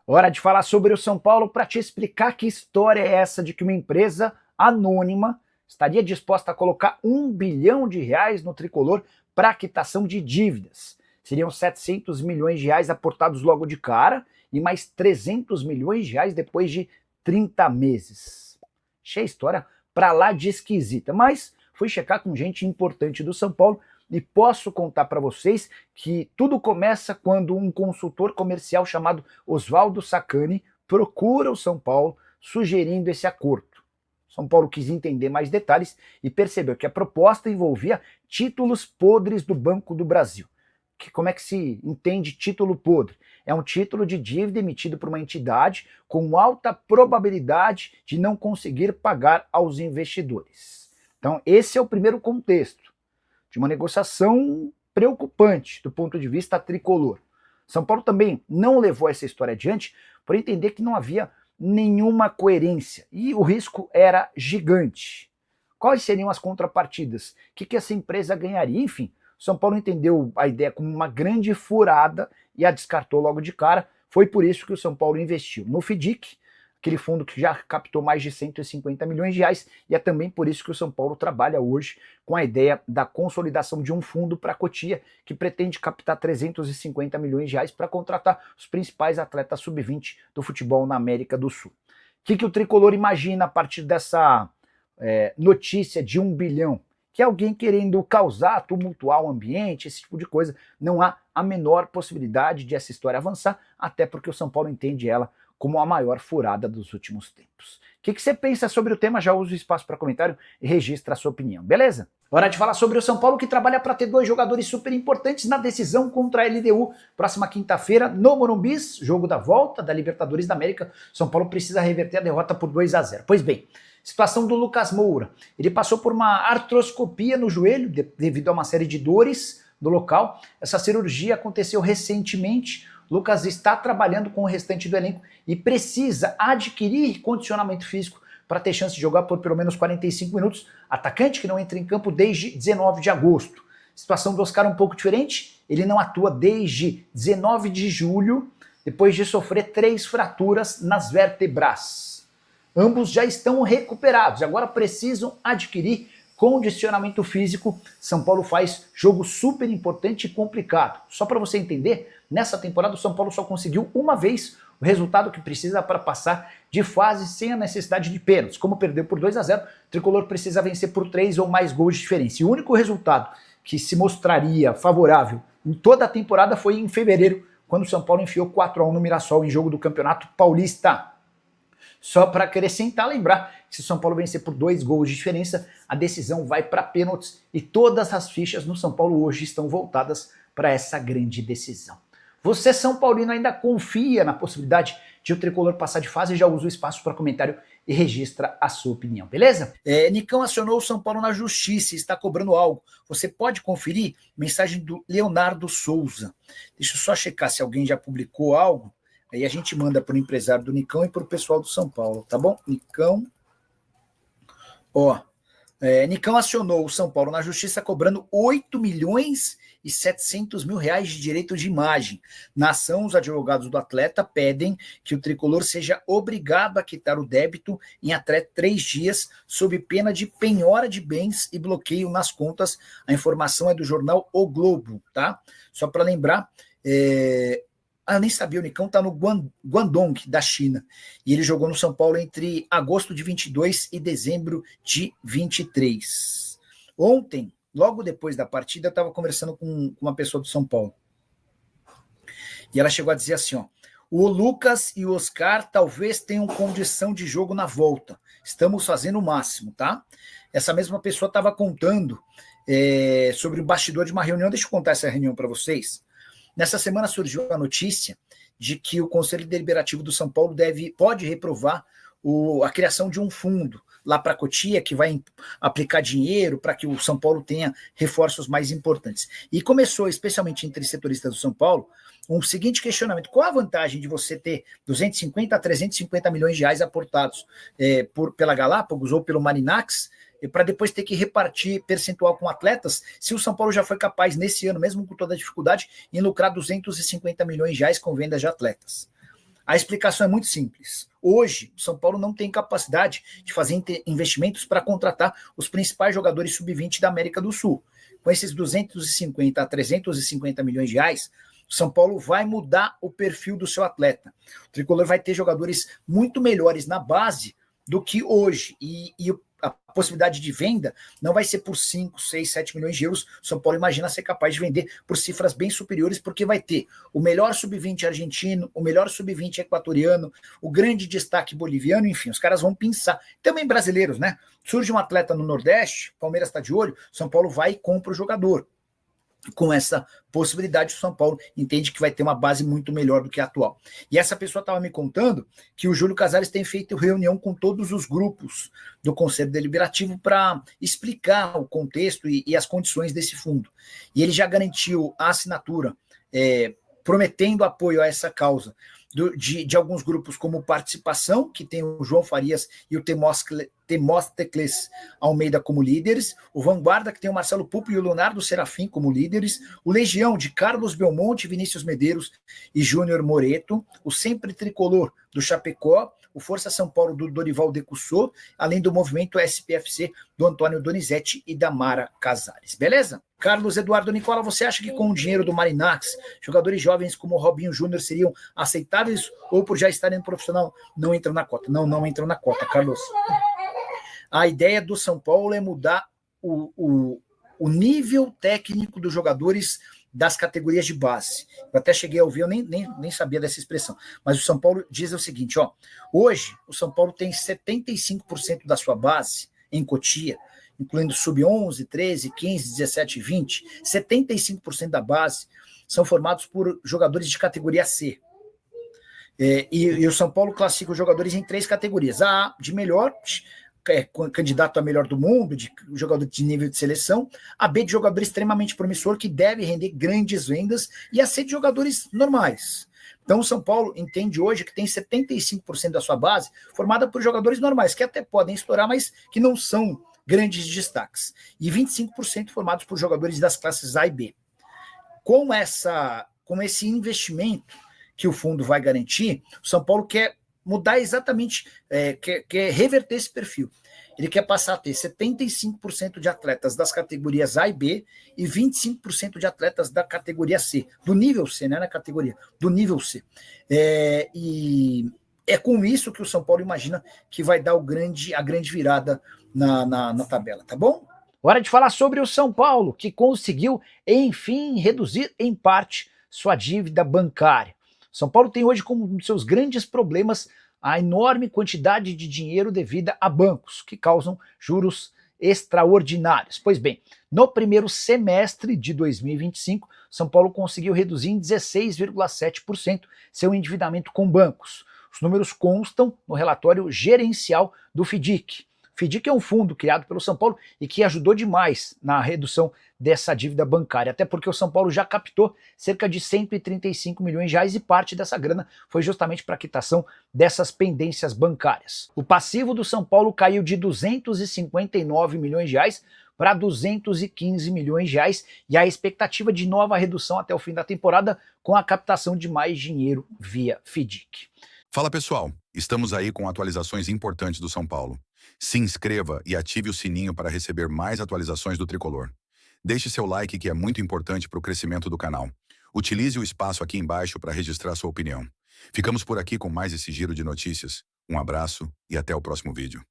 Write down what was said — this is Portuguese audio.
Hora de falar sobre o São Paulo para te explicar que história é essa de que uma empresa anônima estaria disposta a colocar R$ 1 bilhão no tricolor para quitação de dívidas. Seriam R$ 700 milhões aportados logo de cara e mais R$ 300 milhões depois de 30 meses. Achei a história para lá de esquisita, mas fui checar com gente importante do São Paulo e posso contar para vocês que tudo começa quando um consultor comercial chamado Oswaldo Sacani procura o São Paulo sugerindo esse acordo. São Paulo quis entender mais detalhes e percebeu que a proposta envolvia títulos podres do Banco do Brasil. Como é que se entende título podre? É um título de dívida emitido por uma entidade com alta probabilidade de não conseguir pagar aos investidores. Então, esse é o primeiro contexto de uma negociação preocupante do ponto de vista tricolor. São Paulo também não levou essa história adiante por entender que não havia nenhuma coerência e o risco era gigante. Quais seriam as contrapartidas? O que essa empresa ganharia? Enfim, São Paulo entendeu a ideia como uma grande furada e a descartou logo de cara. Foi por isso que o São Paulo investiu no FIDIC, aquele fundo que já captou mais de R$ 150 milhões, e é também por isso que o São Paulo trabalha hoje com a ideia da consolidação de um fundo para a Cotia, que pretende captar R$ 350 milhões para contratar os principais atletas sub-20 do futebol na América do Sul. O que o Tricolor imagina a partir dessa notícia de 1 bilhão? Que é alguém querendo causar, tumultuar o ambiente, esse tipo de coisa. Não há a menor possibilidade de essa história avançar, até porque o São Paulo entende ela como a maior furada dos últimos tempos. O que você pensa sobre o tema? Já usa o espaço para comentário e registra a sua opinião, beleza? Hora de falar sobre o São Paulo, que trabalha para ter dois jogadores super importantes na decisão contra a LDU. Próxima quinta-feira, no Morumbi, jogo da volta da Libertadores da América. São Paulo precisa reverter a derrota por 2-0. Pois bem, situação do Lucas Moura. Ele passou por uma artroscopia no joelho devido a uma série de dores no local. Essa cirurgia aconteceu recentemente. Lucas está trabalhando com o restante do elenco e precisa adquirir condicionamento físico para ter chance de jogar por pelo menos 45 minutos. Atacante que não entra em campo desde 19 de agosto. Situação do Oscar um pouco diferente. Ele não atua desde 19 de julho, depois de sofrer 3 fraturas nas vértebras. Ambos já estão recuperados, agora precisam adquirir condicionamento físico. São Paulo faz jogo super importante e complicado. Só para você entender, nessa temporada o São Paulo só conseguiu uma vez o resultado que precisa para passar de fase sem a necessidade de pênaltis. Como perdeu por 2-0, o Tricolor precisa vencer por 3 ou mais gols de diferença. E o único resultado que se mostraria favorável em toda a temporada foi em fevereiro, quando o São Paulo enfiou 4-1 no Mirassol em jogo do Campeonato Paulista. Só para acrescentar, lembrar que se o São Paulo vencer por 2 gols de diferença, a decisão vai para pênaltis e todas as fichas no São Paulo hoje estão voltadas para essa grande decisão. Você, São Paulino, ainda confia na possibilidade de o Tricolor passar de fase? Já usa o espaço para comentário e registra a sua opinião, beleza? Nicão acionou o São Paulo na justiça e está cobrando algo. Você pode conferir? Mensagem do Leonardo Souza. Deixa eu só checar se alguém já publicou algo. Aí a gente manda para o empresário do Nicão e para o pessoal do São Paulo, tá bom? Nicão. Nicão acionou o São Paulo na justiça cobrando 8 milhões e 700 mil reais de direito de imagem. Na ação, os advogados do atleta pedem que o tricolor seja obrigado a quitar o débito em até 3 dias, sob pena de penhora de bens e bloqueio nas contas. A informação é do jornal O Globo, tá? Só para lembrar, eu nem sabia, o Nicão está no Guangdong, da China. E ele jogou no São Paulo entre agosto de 22 e dezembro de 23. Ontem, logo depois da partida, eu estava conversando com uma pessoa do São Paulo. E ela chegou a dizer assim, ó, o Lucas e o Oscar talvez tenham condição de jogo na volta. Estamos fazendo o máximo, tá? Essa mesma pessoa estava contando sobre o bastidor de uma reunião. Deixa eu contar essa reunião para vocês. Nessa semana surgiu a notícia de que o Conselho Deliberativo do São Paulo pode reprovar a criação de um fundo lá para a Cotia, que vai aplicar dinheiro para que o São Paulo tenha reforços mais importantes. E começou, especialmente entre setoristas do São Paulo, um seguinte questionamento: qual a vantagem de você ter 250 a 350 milhões de reais aportados pela Galápagos ou pelo Marinax, para depois ter que repartir percentual com atletas, se o São Paulo já foi capaz, nesse ano, mesmo com toda a dificuldade, em lucrar 250 milhões de reais com vendas de atletas? A explicação é muito simples. Hoje, o São Paulo não tem capacidade de fazer investimentos para contratar os principais jogadores sub-20 da América do Sul. Com esses 250 a 350 milhões de reais, o São Paulo vai mudar o perfil do seu atleta. O Tricolor vai ter jogadores muito melhores na base do que hoje. E a possibilidade de venda não vai ser por 5, 6, 7 milhões de euros. O São Paulo imagina ser capaz de vender por cifras bem superiores, porque vai ter o melhor sub-20 argentino, o melhor sub-20 equatoriano, o grande destaque boliviano, enfim, os caras vão pensar. Também brasileiros, né? Surge um atleta no Nordeste, o Palmeiras está de olho, São Paulo vai e compra o jogador. Com essa possibilidade, o São Paulo entende que vai ter uma base muito melhor do que a atual. E essa pessoa estava me contando que o Júlio Casares tem feito reunião com todos os grupos do Conselho Deliberativo para explicar o contexto e as condições desse fundo. E ele já garantiu a assinatura, prometendo apoio a essa causa de alguns grupos como Participação, que tem o João Farias e o Temóstecles Almeida como líderes, o Vanguarda, que tem o Marcelo Pupo e o Leonardo Serafim como líderes, o Legião, de Carlos Belmonte, Vinícius Medeiros e Júnior Moreto, o Sempre Tricolor, do Chapecó, o Força São Paulo, do Dorival Decussô, além do movimento SPFC, do Antônio Donizete e da Mara Casares. Beleza? Carlos Eduardo Nicola, você acha que com o dinheiro do Marinax, jogadores jovens como o Robinho Júnior seriam aceitáveis ou por já estarem no profissional não entram na cota? Não entram na cota, Carlos. A ideia do São Paulo é mudar o nível técnico dos jogadores das categorias de base. Eu até cheguei a ouvir, eu nem sabia dessa expressão, mas o São Paulo diz o seguinte, ó, hoje o São Paulo tem 75% da sua base em Cotia, incluindo sub-11, 13, 15, 17 e 20, 75% da base são formados por jogadores de categoria C. E o São Paulo classifica os jogadores em 3 categorias. A de melhor, candidato a melhor do mundo, de jogador de nível de seleção, a B de jogador extremamente promissor, que deve render grandes vendas, e a C de jogadores normais. Então o São Paulo entende hoje que tem 75% da sua base formada por jogadores normais, que até podem estourar, mas que não são grandes destaques, e 25% formados por jogadores das classes A e B. Com esse investimento que o fundo vai garantir, o São Paulo quer mudar exatamente, quer reverter esse perfil. Ele quer passar a ter 75% de atletas das categorias A e B e 25% de atletas da categoria C, do nível C, né, na categoria, do nível C. E é com isso que o São Paulo imagina que vai dar a grande virada na tabela, tá bom? Hora de falar sobre o São Paulo, que conseguiu, enfim, reduzir em parte sua dívida bancária. São Paulo tem hoje como um dos seus grandes problemas a enorme quantidade de dinheiro devida a bancos, que causam juros extraordinários. Pois bem, no primeiro semestre de 2025, São Paulo conseguiu reduzir em 16,7% seu endividamento com bancos. Os números constam no relatório gerencial do FIDIC. O FIDIC é um fundo criado pelo São Paulo e que ajudou demais na redução dessa dívida bancária, até porque o São Paulo já captou cerca de 135 milhões de reais e parte dessa grana foi justamente para a quitação dessas pendências bancárias. O passivo do São Paulo caiu de 259 milhões de reais para 215 milhões de reais e a expectativa de nova redução até o fim da temporada com a captação de mais dinheiro via FIDIC. Fala pessoal, estamos aí com atualizações importantes do São Paulo. Se inscreva e ative o sininho para receber mais atualizações do Tricolor. Deixe seu like, que é muito importante para o crescimento do canal. Utilize o espaço aqui embaixo para registrar sua opinião. Ficamos por aqui com mais esse giro de notícias. Um abraço e até o próximo vídeo.